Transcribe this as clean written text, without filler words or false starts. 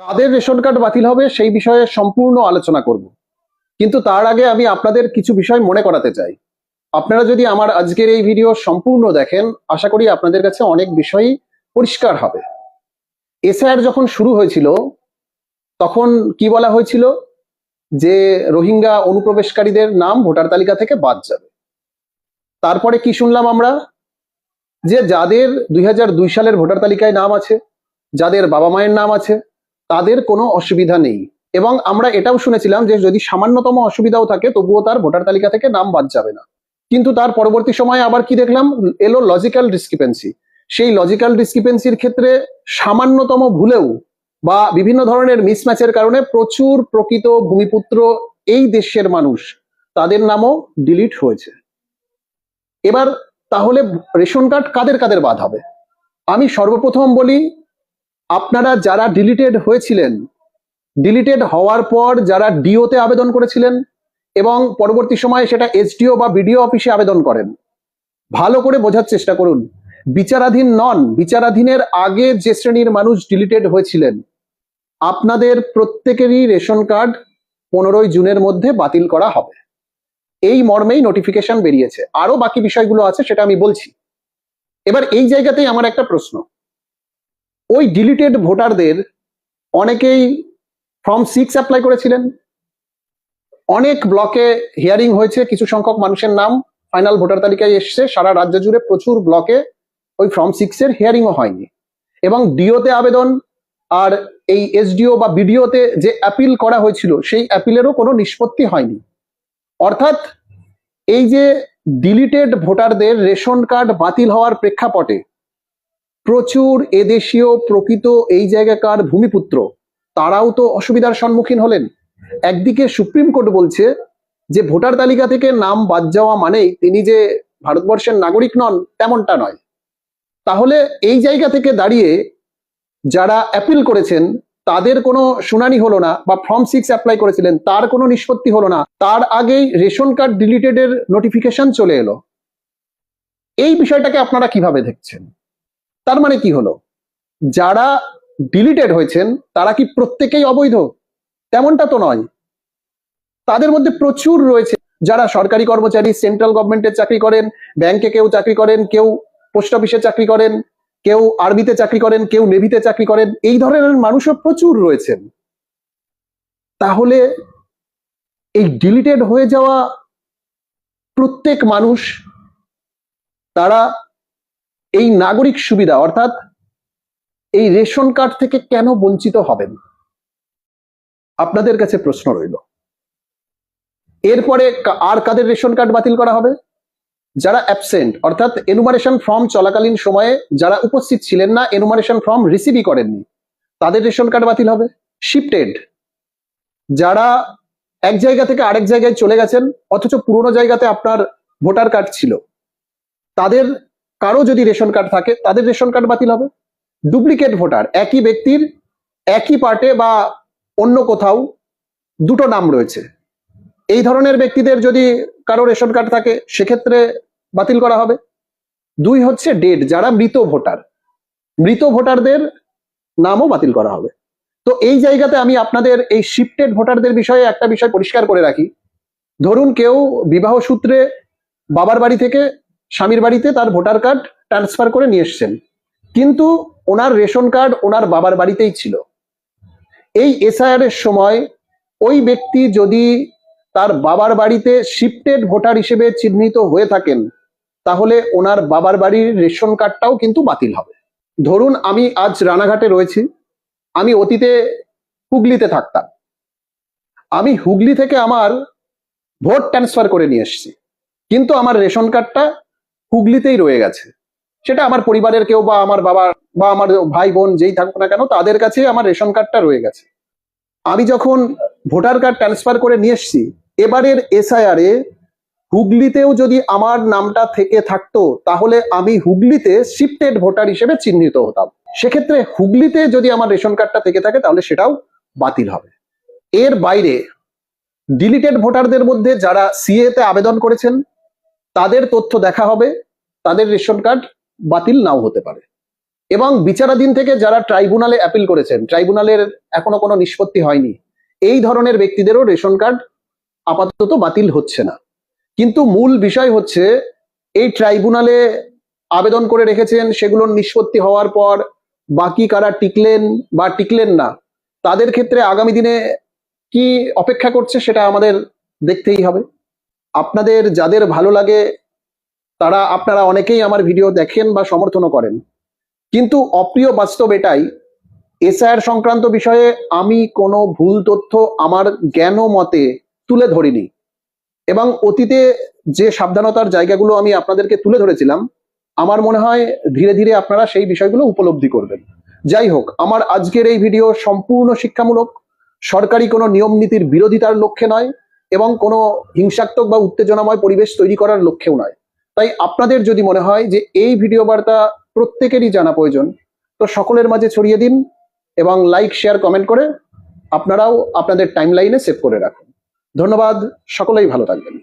কাদের ration card বাতিল হবে সেই বিষয়ে সম্পূর্ণ আলোচনা করব, কিন্তু তার আগে আমি আপনাদের কিছু বিষয় মনে করাতে চাই। আপনারা যদি আমার আজকের এই ভিডিও সম্পূর্ণ দেখেন, আশা করি আপনাদের কাছে অনেক বিষয়ই পরিষ্কার হবে। এসআইআর যখন শুরু হয়েছিল তখন কি বলা হয়েছিল যে রোহিঙ্গা অনুপ্রবেশকারীদের নাম ভোটার তালিকা থেকে বাদ যাবে। তারপরে কি শুনলাম আমরা, যে যাদের 2002 সালের ভোটার তালিকায় নাম আছে, যাদের বাবা মায়ের নাম আছে, তাদের কোনো অসুবিধা নেই। এবং আমরা এটাও শুনেছিলাম যে যদি সামান্যতম অসুবিধাও থাকে তবুও তার ভোটার তালিকা থেকে নাম বাদ যাবে না। কিন্তু তার পরবর্তী সময়ে আবার কি দেখলাম, এলো লজিক্যাল ডিসক্রিপেন্সি। সেই লজিক্যাল ডিসক্রিপেন্সির ক্ষেত্রে সামান্যতম ভুলেও বা বিভিন্ন ধরনের মিসম্যাচের কারণে প্রচুর প্রকৃত ভূমিপুত্র এই দেশের মানুষ, তাদের নামও ডিলিট হয়েছে। এবার তাহলে রেশন কার্ড কাদের কাদের বাদ হবে? আমি সর্বপ্রথম বলি, আপনারা যারা ডিলিটেড হয়েছিলেন, ডিলিটেড হওয়ার পর যারা ডিওতে আবেদন করেছিলেন এবং পরবর্তী সময়ে সেটা এসডিও বা বিডিও অফিসে আবেদন করেন, ভালো করে বোঝার চেষ্টা করুন। বিচারাধীন নন, বিচারাধীনের আগে যে শ্রেণীর মানুষ ডিলিটেড হয়েছিলেন, আপনাদের প্রত্যেকেরই রেশন কার্ড 15ই জুনের মধ্যে বাতিল করা হবে। এই মর্মেই নোটিফিকেশন বেরিয়েছে। আরো বাকি বিষয়গুলো আছে, সেটা আমি বলছি। এবার এই জায়গাতেই আমার একটা প্রশ্ন, ওই ডিলিটেড ভোটারদের অনেকেই ফর্ম 6 অ্যাপ্লাই করেছিলেন, অনেক ব্লকে হিয়ারিং হয়েছে, কিছু সংখ্যক মানুষের নাম ফাইনাল ভোটার তালিকায় এসছে, সারা রাজ্য জুড়ে প্রচুর ব্লকে ওই ফর্ম 6 এর হিয়ারিংও হয়নি। এবং ডিওতে আবেদন আর এই এসডিও বা বিডিওতে যে অ্যাপিল করা হয়েছিল সেই অ্যাপিলেরও কোনো নিষ্পত্তি হয়নি। অর্থাৎ এই যে ডিলিটেড ভোটারদের রেশন কার্ড বাতিল হওয়ার প্রেক্ষাপটে প্রচুর এদেশীয় প্রকৃত এই জায়গাকার ভূমিপুত্র, তারাও তো অসুবিধার সম্মুখীন হলেন। একদিকে সুপ্রিম কোর্ট বলছে যে ভোটার তালিকা থেকে নাম বাদ যাওয়া মানেই তিনি যে ভারতবর্ষের নাগরিক নন, তেমনটা নয়। তাহলে এই জায়গা থেকে দাঁড়িয়ে যারা অ্যাপিল করেছেন তাদের কোনো শুনানি হলো না, বা ফর্ম 6 অ্যাপ্লাই করেছিলেন তার কোনো নিষ্পত্তি হলো না, তার আগেই রেশন কার্ড ডিলিটেডের নোটিফিকেশন চলে এলো। এই বিষয়টাকে আপনারা কিভাবে দেখছেন? তার মানে কি হলো, যারা ডিলিটেড হয়েছেন তারা কি প্রত্যেকেই অবৈধ? তেমনটা তো নয়। তাদের মধ্যে প্রচুর রয়েছে যারা সরকারি কর্মচারী, সেন্ট্রাল গভর্নমেন্টের চাকরি করেন, ব্যাংকে কেউ চাকরি করেন, কেউ পোস্ট অফিসে চাকরি করেন, কেউ আর্মিতে চাকরি করেন, কেউ নেভিতে চাকরি করেন, এই ধরনের মানুষও প্রচুর রয়েছেন। তাহলে এই ডিলিটেড হয়ে যাওয়া প্রত্যেক মানুষ, তারা এই নাগরিক সুবিধা অর্থাৎ এই রেশন কার্ড থেকে কেন বঞ্চিত হবেন? আপনাদের কাছে প্রশ্ন রইল। এরপরে আর কাদের রেশন কার্ড বাতিল করা হবে? যারা অ্যাবসেন্ট, অর্থাৎ এনুমারেশন ফর্ম চলাকালীন সময়ে যারা উপস্থিত ছিলেন না, এনুমারেশন ফর্ম রিসিভই করেননি, তাদের রেশন কার্ড বাতিল হবে। শিফটেড, যারা এক জায়গা থেকে আরেক জায়গায় চলে গেছেন অথচ পুরোনো জায়গাতে আপনার ভোটার কার্ড ছিল, তাদের কারো যদি রেশন কার্ড থাকে তাদের রেশন কার্ড বাতিল হবে। ডুপ্লিকেট ভোটার, একই ব্যক্তির একই পার্টে বা অন্য কোথাও দুটো নাম রয়েছে, এই ধরনের ব্যক্তিদের যদি কারো রেশন কার্ড থাকে সেক্ষেত্রে বাতিল করা হবে। 2 হচ্ছে ডেড, যারা মৃত ভোটার, মৃত ভোটারদের নামও বাতিল করা হবে। তো এই জায়গাতে আমি আপনাদের এই শিফটেড ভোটারদের বিষয়ে একটা বিষয় পরিষ্কার করে রাখি। ধরুন কেউ বিবাহ সূত্রে বাবার বাড়ি থেকে স্বামীর বাড়িতে তার ভোটার কার্ড ট্রান্সফার করে নিয়ে এসছেন, কিন্তু ওনার রেশন কার্ড ওনার বাবার বাড়িতেই ছিল। এই এসআইআর এর সময় ওই ব্যক্তি যদি তার বাবার বাড়িতে শিফটেড ভোটার হিসেবে চিহ্নিত হয়ে থাকেন, তাহলে ওনার বাবার বাড়ির রেশন কার্ডটাও কিন্তু বাতিল হবে। ধরুন আমি আজ রানাঘাটে রয়েছি, আমি অতীতে হুগলিতে থাকতাম, আমি হুগলি থেকে আমার ভোট ট্রান্সফার করে নিয়ে এসেছি, কিন্তু আমার রেশন কার্ডটা হুগলিতেই রয়ে গেছে। সেটা আমার পরিবারের কেউ বা আমার বাবা বা আমার ভাই বোন যেই থাকুক না কেন, তাদের কাছে আমার রেশন কার্ডটা রয়ে গেছে। আমি যখন ভোটার কার্ড ট্রান্সফার করে নিয়ে এসেছি, এবারের এসআইআর এ হুগলিতেও যদি আমার নামটা থেকে থাকতো তাহলে আমি হুগলিতে শিফটেড ভোটার হিসেবে চিহ্নিত হতাম। সেক্ষেত্রে হুগলিতে যদি আমার রেশন কার্ডটা থেকে থাকে তাহলে সেটাও বাতিল হবে। এর বাইরে ডিলিটেড ভোটারদের মধ্যে যারা সিএ তে আবেদন করেছেন তাদের তথ্য দেখা হবে, তাদের রেশন কার্ড বাতিল নাও হতে পারে। এবং বিচারাধীন থেকে যারা ট্রাইব্যুনালে অ্যাপিল করেছেন, ট্রাইব্যুনালের এখনো কোনো নিষ্পত্তি হয়নি, এই ধরনের ব্যক্তিদেরও রেশন কার্ড আপাতত বাতিল হচ্ছে না। কিন্তু মূল বিষয় হচ্ছে এই ট্রাইব্যুনালে আবেদন করে রেখেছেন, সেগুলোর নিষ্পত্তি হওয়ার পর বাকি কারা টিকলেন বা টিকলেন না, তাদের ক্ষেত্রে আগামী দিনে কি অপেক্ষা করছে সেটা আমাদের দেখতেই হবে। আপনাদের যাদের ভালো লাগে আপনারা অনেকেই আমার ভিডিও দেখেন বা সমর্থনও করেন, কিন্তু অপ্রিয় বাস্তব এটাই, এসআইআর সংক্রান্ত বিষয়ে আমি কোনো ভুল তথ্য আমার জ্ঞান ও মতে তুলে ধরিনি, এবং অতীতে যে সাবধানতার জায়গাগুলো আমি আপনাদেরকে তুলে ধরেছিলাম, আমার মনে হয় ধীরে ধীরে আপনারা সেই বিষয়গুলো উপলব্ধি করবেন। যাই হোক, আমার আজকের এই ভিডিও সম্পূর্ণ শিক্ষামূলক, সরকারি কোনো নিয়ম নীতির বিরোধিতার লক্ষ্যে নয়, এবং কোনো হিংসাত্মক বা উত্তেজনাময় পরিবেশ তৈরি করার লক্ষ্যেও নয়। তাই আপনাদের যদি মনে হয় যে এই ভিডিও বার্তা প্রত্যেকেরই জানা প্রয়োজন, তো সকলের মাঝে ছড়িয়ে দিন এবং লাইক, শেয়ার, কমেন্ট করে আপনারাও আপনাদের টাইমলাইনে সেভ করে রাখুন। ধন্যবাদ, সকলেই ভালো থাকবেন।